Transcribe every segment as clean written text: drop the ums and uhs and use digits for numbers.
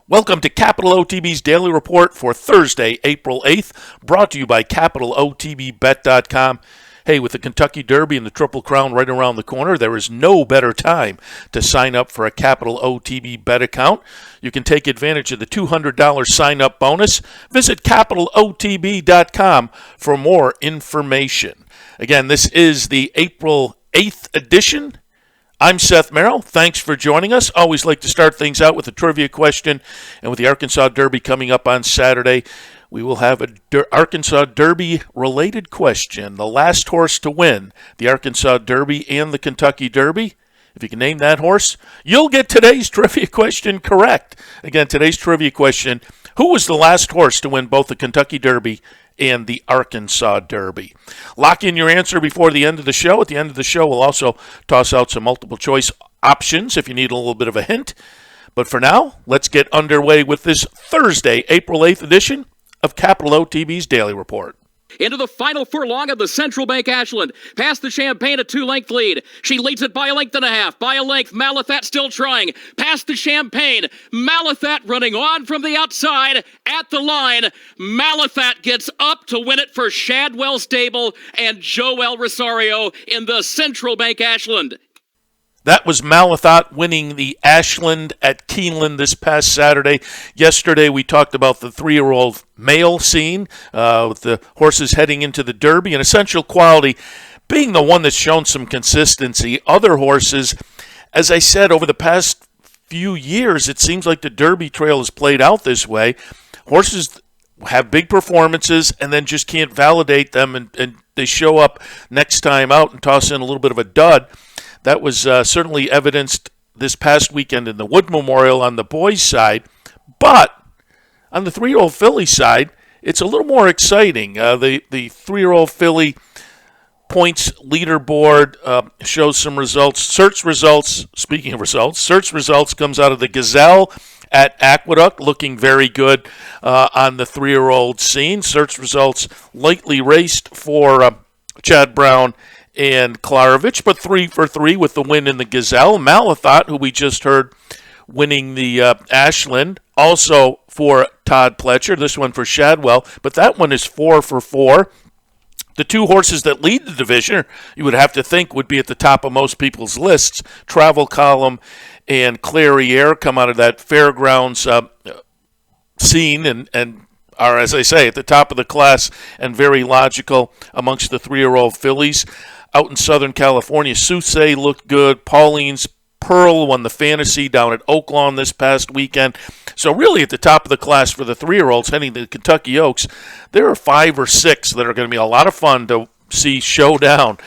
Welcome to Capital OTB's Daily Report for Thursday, April 8th, brought to you by CapitalOTBBet.com. Hey, with the Kentucky Derby and the Triple Crown right around the corner, there is no better time to sign up for a Capital OTB Bet account. You can take advantage of the $200 sign-up bonus. Visit CapitalOTB.com for more information. Again, this is the April 8th edition. I'm Seth Merrill. Thanks for joining us. Always like to start things out with a trivia question. And with the Arkansas Derby coming up on Saturday, we will have an Arkansas Derby-related question. The last horse to win the Arkansas Derby and the Kentucky Derby. If you can name that horse, you'll get today's trivia question correct. Again, today's trivia question, who was the last horse to win both the Kentucky Derby and the Arkansas Derby? Lock in your answer before the end of the show. At the end of the show, we'll also toss out some multiple choice options if you need a little bit of a hint. But for now, let's get underway with this Thursday, April 8th edition of Capital OTB's Daily Report. Into the final furlong of the Central Bank Ashland. Past the Champagne, a 2-length lead. She leads it by a length and a half. By a length, Malathat still trying. Past the Champagne. Malathat running on from the outside at the line. Malathat gets up to win it for Shadwell Stable and Joel Rosario in the Central Bank Ashland. That was Malathat winning the Ashland at Keeneland this past Saturday. Yesterday we talked about the 3-year-old male scene with the horses heading into the Derby, and Essential Quality being the one that's shown some consistency. Other horses, as I said, over the past few years, it seems like the Derby trail has played out this way. Horses have big performances and then just can't validate them, and they show up next time out and toss in a little bit of a dud. That was certainly evidenced this past weekend in the Wood Memorial on the boys' side. But on the 3-year-old filly side, it's a little more exciting. The 3-year-old filly points leaderboard shows some results. Search results, speaking of results, search results comes out of the Gazelle at Aqueduct, looking very good on the 3-year-old scene. Search results lightly raced for Chad Brown and Klarovich, but 3 for 3 with the win in the Gazelle. Malathat, who we just heard winning the Ashland, also for Todd Pletcher. This one for Shadwell, but that one is 4 for 4. The two horses that lead the division, you would have to think, would be at the top of most people's lists. Travel Column and Clairiere come out of that fairgrounds scene and are, as I say, at the top of the class and very logical amongst the 3-year-old fillies. Out in Southern California, Sousse looked good. Pauline's Pearl won the Fantasy down at Oaklawn this past weekend. So really at the top of the class for the 3-year-olds heading to the Kentucky Oaks, there are 5 or 6 that are going to be a lot of fun to see showdown,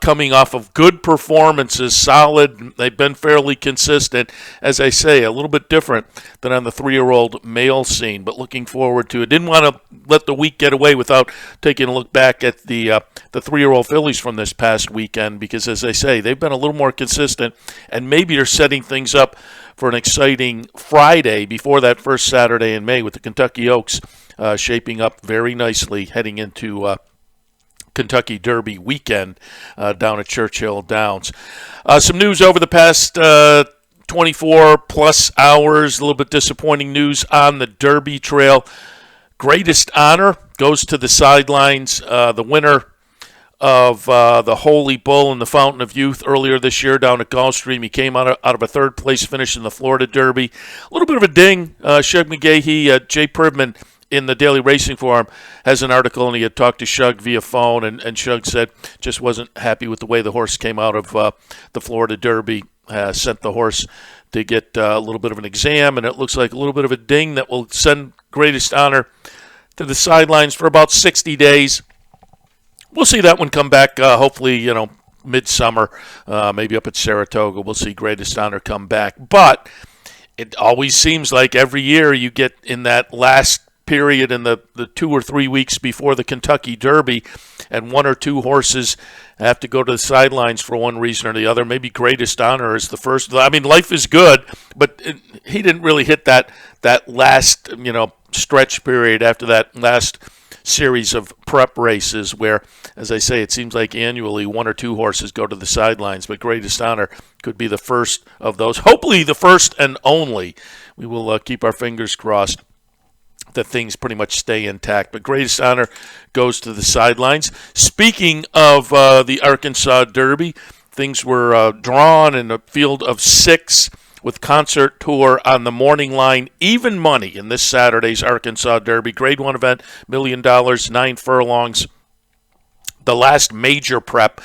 coming off of good performances, solid. They've been fairly consistent. As I say, a little bit different than on the 3-year-old male scene, but looking forward to it. Didn't want to let the week get away without taking a look back at the 3-year-old fillies from this past weekend, because as I say, they've been a little more consistent, and maybe they're setting things up for an exciting Friday before that first Saturday in May with the Kentucky Oaks shaping up very nicely heading into Kentucky Derby weekend down at Churchill Downs. Some news over the past 24 plus hours, a little bit disappointing news on the Derby trail. Greatest honor goes to the sidelines. The winner of the Holy Bull and the Fountain of Youth earlier this year down at Gulfstream. He came out of a third-place finish in the Florida Derby. A little bit of a ding. Shug McGahee, Jay Pribman in the Daily Racing Forum has an article, and he had talked to Shug via phone, and Shug said just wasn't happy with the way the horse came out of the Florida Derby. Sent the horse to get a little bit of an exam, and it looks like a little bit of a ding that will send Greatest Honor to the sidelines for about 60 days. We'll see that one come back, hopefully, midsummer, maybe up at Saratoga. We'll see Greatest Honor come back. But it always seems like every year you get in that last period in the 2 or 3 weeks before the Kentucky Derby, and 1 or 2 horses have to go to the sidelines for one reason or the other. Maybe Greatest Honor is the first. I mean, Life is Good, but he didn't really hit that last stretch period after that last series of prep races where, as I say, it seems like annually one or two horses go to the sidelines, but Greatest Honor could be the first of those. Hopefully the first and only. We will keep our fingers crossed that things pretty much stay intact. But Greatest Honor goes to the sidelines. Speaking of the Arkansas Derby, things were drawn in a field of 6 with Concert Tour on the morning line. Even money in this Saturday's Arkansas Derby. Grade 1 event, $1 million, 9 furlongs. The last major prep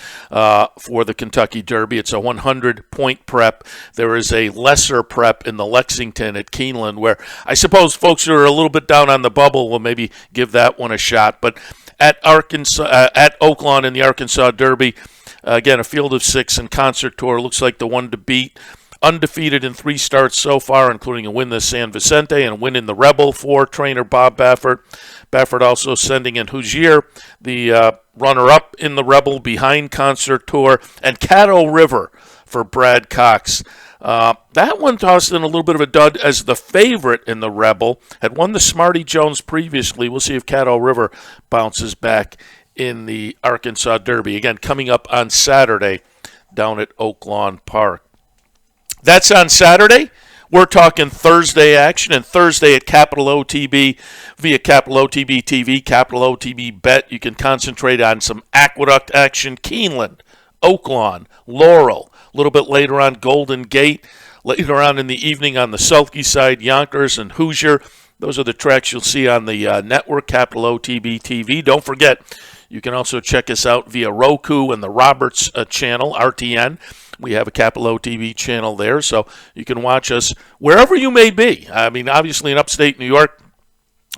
for the Kentucky Derby. It's a 100-point prep. There is a lesser prep in the Lexington at Keeneland where I suppose folks who are a little bit down on the bubble will maybe give that one a shot. But at Oaklawn in the Arkansas Derby, again, a field of 6 and Concert Tour looks like the one to beat. Undefeated in 3 starts so far, including a win in San Vicente and a win in the Rebel for trainer Bob Baffert. Baffert also sending in Hoosier, the runner-up in the Rebel behind Concert Tour, and Caddo River for Brad Cox. That one tossed in a little bit of a dud as the favorite in the Rebel. Had won the Smarty Jones previously. We'll see if Caddo River bounces back in the Arkansas Derby. Again, coming up on Saturday down at Oaklawn Park. That's on Saturday. We're talking Thursday action, and Thursday at Capital OTB via Capital OTB TV, Capital OTB Bet. You can concentrate on some Aqueduct action, Keeneland, Oaklawn, Laurel. A little bit later on, Golden Gate. Later on in the evening on the Selkie side, Yonkers and Hoosier. Those are the tracks you'll see on the network, Capital OTB TV. Don't forget, you can also check us out via Roku and the Roberts channel, RTN. We have a Capital OTB channel there, so you can watch us wherever you may be. I mean, obviously in upstate New York,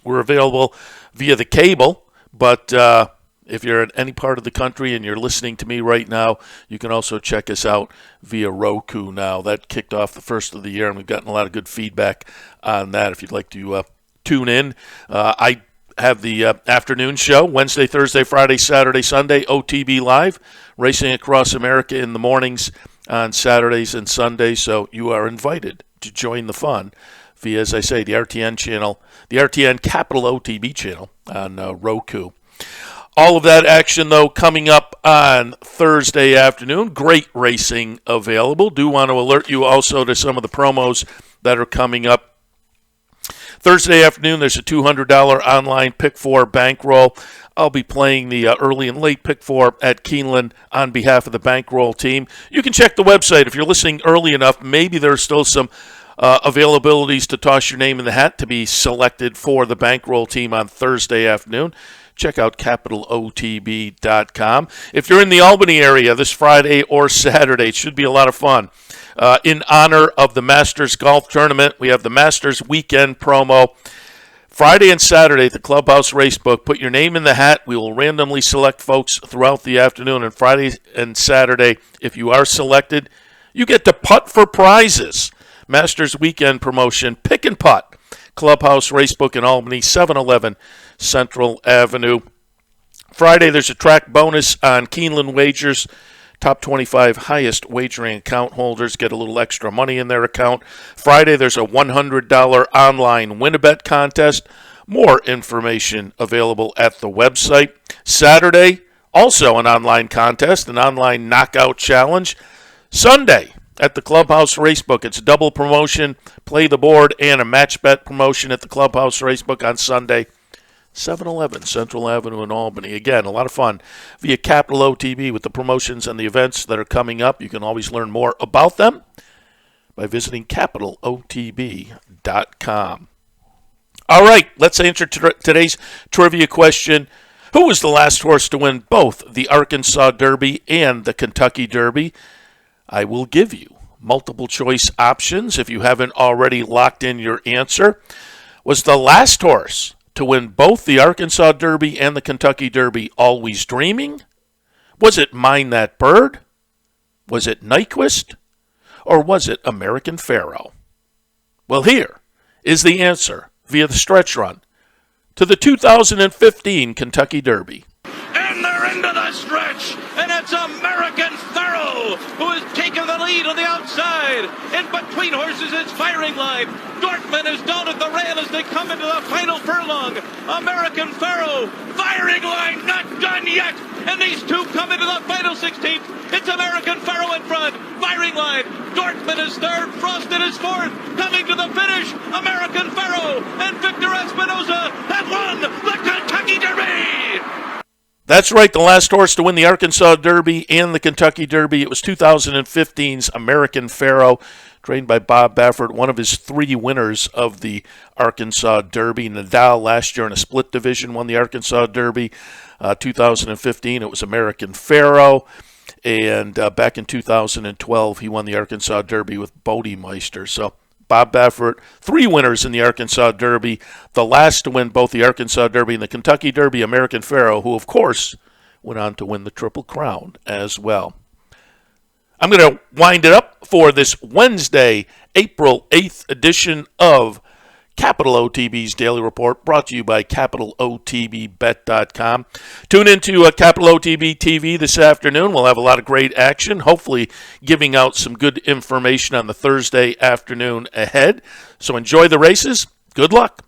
we're available via the cable, but if you're in any part of the country and you're listening to me right now, you can also check us out via Roku now. That kicked off the first of the year, and we've gotten a lot of good feedback on that. If you'd like to tune in, I have the afternoon show, Wednesday, Thursday, Friday, Saturday, Sunday, OTB Live, racing across America in the mornings on Saturdays and Sundays. So you are invited to join the fun via, as I say, the RTN channel, the RTN Capital OTB channel on Roku. All of that action, though, coming up on Thursday afternoon. Great racing available. Do want to alert you also to some of the promos that are coming up. Thursday afternoon, there's a $200 online Pick 4 bankroll. I'll be playing the early and late Pick 4 at Keeneland on behalf of the bankroll team. You can check the website. If you're listening early enough, maybe there's still some availabilities to toss your name in the hat to be selected for the bankroll team on Thursday afternoon. Check out capitalotb.com. If you're in the Albany area this Friday or Saturday, it should be a lot of fun. In honor of the Masters Golf Tournament, we have the Masters Weekend promo. Friday and Saturday at the Clubhouse Racebook. Put your name in the hat. We will randomly select folks throughout the afternoon. And Friday and Saturday, if you are selected, you get to putt for prizes. Masters Weekend promotion, pick and putt. Clubhouse Racebook in Albany, 711 Central Avenue. Friday, there's a track bonus on Keeneland wagers. Top 25 highest wagering account holders get a little extra money in their account. Friday, there's a $100 online win-a-bet contest. More information available at the website. Saturday, also an online contest, an online knockout challenge. Sunday, at the Clubhouse Racebook, it's a double promotion, play the board, and a match bet promotion at the Clubhouse Racebook on Sunday. 711 Central Avenue in Albany. Again, a lot of fun via Capital OTB with the promotions and the events that are coming up. You can always learn more about them by visiting capitalotb.com. All right, let's answer today's trivia question. Who was the last horse to win both the Arkansas Derby and the Kentucky Derby? I will give you multiple choice options if you haven't already locked in your answer. Was the last horse to win both the Arkansas Derby and the Kentucky Derby Always Dreaming? Was it Mine That Bird? Was it Nyquist? Or was it American Pharoah? Well, here is the answer via the stretch run to the 2015 Kentucky Derby. And they're into the stretch, and it's American Pharoah who has taken the lead. lead on the outside. In between horses is Firing Line. Dortmund is down at the rail as they come into the final furlong. American Pharoah, Firing Line, not done yet. And these two come into the final 16th. It's American Pharoah in front. Firing Line. Dortmund is third. Frosted is fourth. Coming to the finish, American Pharoah and Victor Espinoza have won the Kentucky Derby. That's right, the last horse to win the Arkansas Derby and the Kentucky Derby. It was 2015's American Pharoah, trained by Bob Baffert, one of his 3 winners of the Arkansas Derby. Nadal last year in a split division won the Arkansas Derby. 2015, it was American Pharoah. And back in 2012, he won the Arkansas Derby with Bodemeister. So Bob Baffert, 3 winners in the Arkansas Derby. The last to win both the Arkansas Derby and the Kentucky Derby, American Pharoah, who, of course, went on to win the Triple Crown as well. I'm going to wind it up for this Wednesday, April 8th edition of Capital OTB's Daily Report, brought to you by CapitalOTBBet.com. Tune into Capital OTB TV this afternoon. We'll have a lot of great action, hopefully giving out some good information on the Thursday afternoon ahead. So enjoy the races. Good luck.